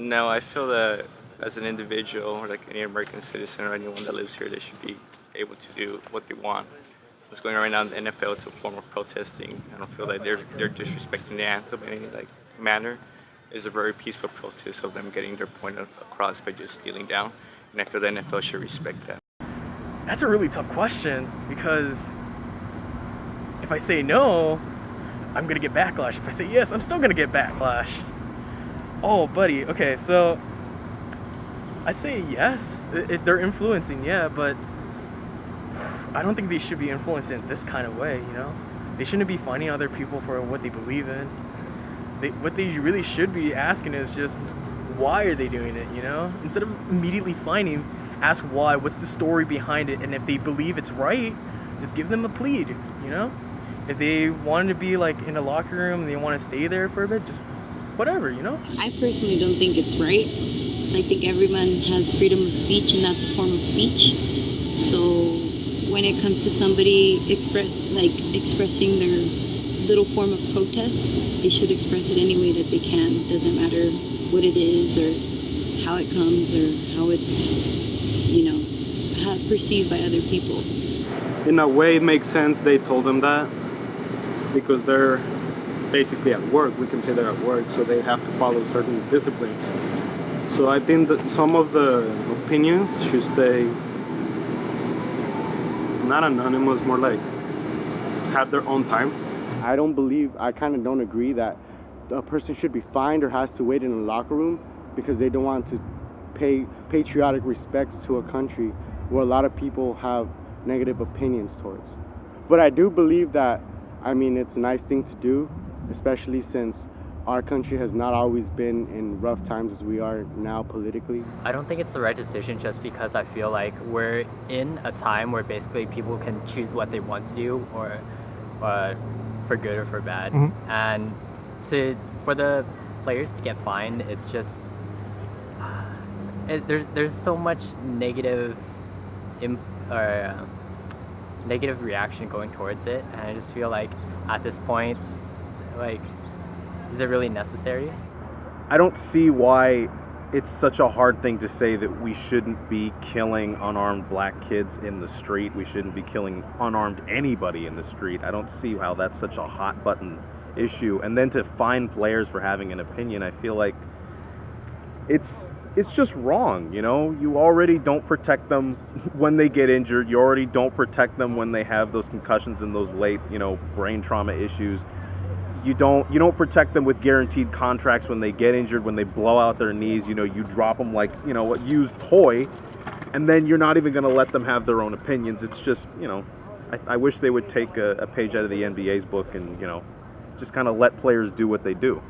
No, I feel that as an individual, or like any American citizen or anyone that lives here, they should be able to do what they want. What's going on right now in the NFL, it's a form of protesting. I don't feel like they're disrespecting the anthem in any like manner. It's a very peaceful protest of them getting their point across by just kneeling down, and I feel the NFL should respect that. That's a really tough question, because if I say no, I'm gonna get backlash. If I say yes, I'm still gonna get backlash. Oh, buddy, okay, so I say yes. They're influencing, yeah, but I don't think they should be influenced in this kind of way, you know? They shouldn't be finding other people for what they believe in. What they really should be asking is just, why are they doing it, you know? Instead of immediately finding, ask why, what's the story behind it, and if they believe it's right, just give them a plead, you know? If they want to be like in a locker room and they want to stay there for a bit, just whatever, you know? I personally don't think it's right, because I think everyone has freedom of speech, and that's a form of speech. So when it comes to somebody expressing their little form of protest, they should express it any way that they can. Doesn't matter what it is or how it comes or how it's, perceived by other people. In a way, it makes sense they told them that, because they're basically at work. We can say they're at work, so they have to follow certain disciplines. So I think that some of the opinions should stay not anonymous, more like have their own time. I kind of don't agree that a person should be fined or has to wait in a locker room because they don't want to pay patriotic respects to a country where a lot of people have negative opinions towards. But I do believe that, it's a nice thing to do, especially since our country has not always been in rough times as we are now politically. I don't think it's the right decision, just because I feel like we're in a time where basically people can choose what they want to do, or for good or for bad. Mm-hmm. And for the players to get fined, it's just there's so much negative reaction going towards it, and I just feel like at this point, is it really necessary? I don't see why it's such a hard thing to say that we shouldn't be killing unarmed black kids in the street. We shouldn't be killing unarmed anybody in the street. I don't see how that's such a hot button issue. And then to fine players for having an opinion, I feel like it's just wrong, you know? You already don't protect them when they get injured. You already don't protect them when they have those concussions and those late, brain trauma issues. You don't protect them with guaranteed contracts when they get injured, when they blow out their knees. You drop them like, a used toy, and then you're not even going to let them have their own opinions. It's just, I wish they would take a page out of the NBA's book and, just kind of let players do what they do.